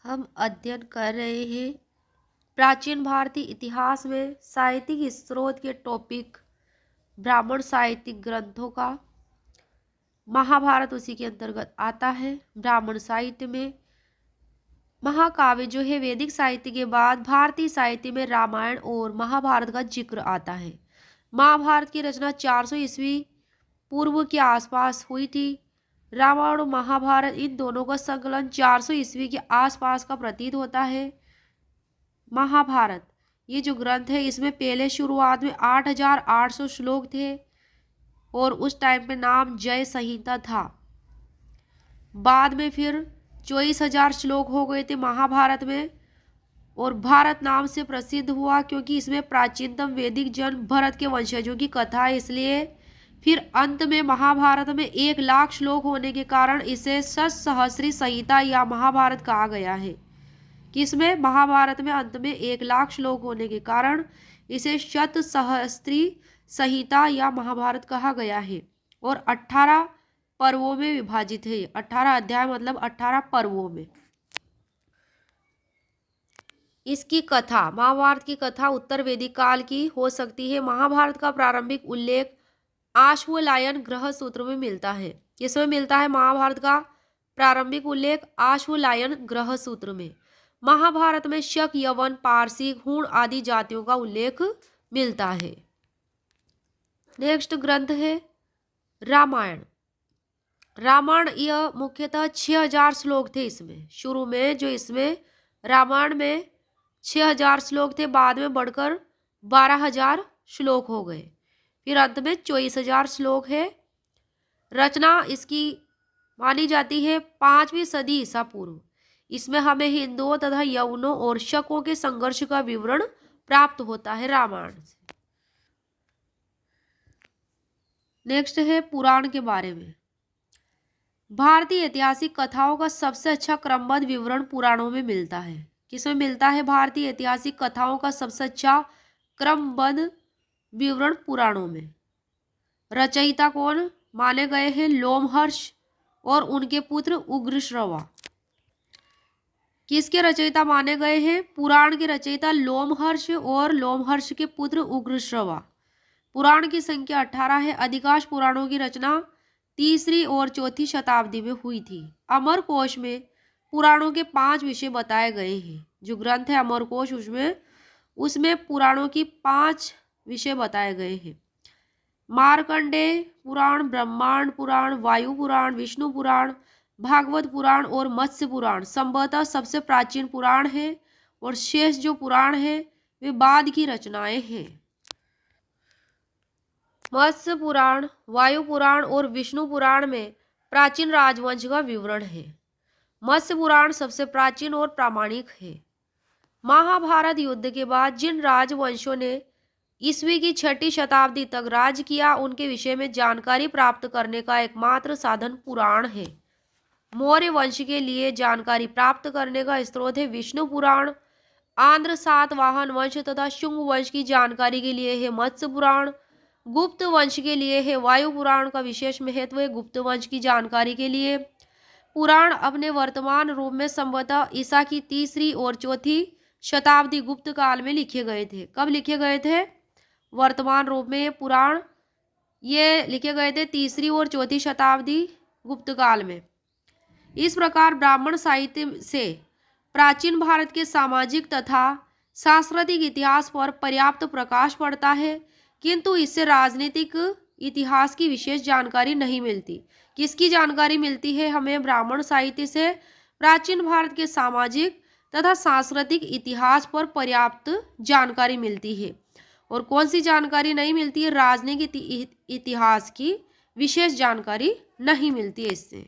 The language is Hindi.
हम अध्ययन कर रहे हैं प्राचीन भारतीय इतिहास में साहित्यिक स्रोत के टॉपिक ब्राह्मण साहित्यिक ग्रंथों का। महाभारत उसी के अंतर्गत आता है। ब्राह्मण साहित्य में महाकाव्य जो है वैदिक साहित्य के बाद भारतीय साहित्य में रामायण और महाभारत का जिक्र आता है। महाभारत की रचना 400 ईस्वी पूर्व के आसपास हुई थी। रामायण और महाभारत इन दोनों का संकलन 400 ईस्वी के आसपास का प्रतीत होता है। महाभारत ये जो ग्रंथ है इसमें पहले शुरुआत में 8800 श्लोक थे और उस टाइम पे नाम जय संहिता था। बाद में फिर 24,000 श्लोक हो गए थे महाभारत में और भारत नाम से प्रसिद्ध हुआ क्योंकि इसमें प्राचीनतम वैदिक जन्म भरत के वंशजों की कथा है। इसलिए फिर अंत में महाभारत में 1,00,000 श्लोक होने के कारण इसे षट्सहस्त्री संहिता या महाभारत कहा गया है। किसमें? महाभारत में अंत में 1,00,000 श्लोक होने के कारण इसे शतसहस्त्री संहिता या महाभारत कहा गया है और 18 पर्वों में विभाजित है। 18 अध्याय मतलब 18 पर्वों में। इसकी कथा, महाभारत की कथा उत्तर वैदिक काल की हो सकती है। महाभारत का प्रारंभिक उल्लेख आश्वलायन ग्रह सूत्र में मिलता है। किसमें मिलता है महाभारत का प्रारंभिक उल्लेख? आश्वलायन ग्रह सूत्र में। महाभारत में शक, यवन, पारसी, हूण आदि जातियों का उल्लेख मिलता है। नेक्स्ट ग्रंथ है रामायण। रामायण यह मुख्यतः 6,000 श्लोक थे। इसमें शुरू में जो इसमें रामायण में 6,000 श्लोक थे, बाद में बढ़कर 12,000 श्लोक हो गए, फिर अंत में 24,000 श्लोक है। रचना इसकी मानी जाती है 5वीं सदी ईसा पूर्व। इसमें हमें हिंदुओं तथा यवनों और शकों के संघर्ष का विवरण प्राप्त होता है रामायण से। नेक्स्ट है पुराण के बारे में। भारतीय ऐतिहासिक कथाओं का सबसे अच्छा क्रमबद्ध विवरण पुराणों में मिलता है। किसमें मिलता है? भारतीय ऐतिहासिक कथाओं का सबसे अच्छा क्रमबद्ध विवरण पुराणों में। रचयिता कौन माने गए हैं? लोमहर्ष और उनके पुत्र उग्रश्रवा। किसके रचयिता माने गए हैं? पुराण के रचयिता लोमहर्ष और लोमहर्ष के पुत्र उग्रश्रवा। पुराण की संख्या 18 है। अधिकांश पुराणों की रचना 3री और 4थी शताब्दी में हुई थी। अमरकोश में पुराणों के 5 विषय बताए गए हैं। जो ग्रंथ है अमरकोश उसमें पुराणों की 5 विषय बताए गए हैं। मार्कंडेय पुराण, ब्रह्मांड पुराण, वायु पुराण, विष्णु पुराण, भागवत पुराण और मत्स्य पुराण संभवतः सबसे प्राचीन पुराण है और शेष जो पुराण है वे बाद की रचनाएं हैं। मत्स्य पुराण, वायु पुराण और विष्णु पुराण में प्राचीन राजवंश का विवरण है। मत्स्य पुराण सबसे प्राचीन और प्रामाणिक है। महाभारत युद्ध के बाद जिन राजवंशों ने ईस्वी की 6ठी शताब्दी तक राज किया उनके विषय में जानकारी प्राप्त करने का एकमात्र साधन पुराण है। मौर्य वंश के लिए जानकारी प्राप्त करने का स्रोत है विष्णु पुराण। आंध्र सातवाहन वंश तथा शुंग वंश की जानकारी के लिए है मत्स्य पुराण। गुप्त वंश के लिए है वायु पुराण का विशेष महत्व है। गुप्त वंश की जानकारी के लिए पुराण अपने वर्तमान रूप में संभवतः ईसा की 3री और 4थी शताब्दी गुप्त काल में लिखे गए थे। कब लिखे गए थे? वर्तमान रूप में ये पुराण ये लिखे गए थे 3री और 4थी शताब्दी गुप्त काल में। इस प्रकार ब्राह्मण साहित्य से प्राचीन भारत के सामाजिक तथा सांस्कृतिक इतिहास पर पर्याप्त प्रकाश पड़ता है, किंतु इससे राजनीतिक इतिहास की विशेष जानकारी नहीं मिलती। किसकी जानकारी मिलती है हमें? ब्राह्मण साहित्य से प्राचीन भारत के सामाजिक तथा सांस्कृतिक इतिहास पर पर्याप्त जानकारी मिलती है। और कौन सी जानकारी नहीं मिलती है? राजनीतिक इतिहास की विशेष जानकारी नहीं मिलती है इससे।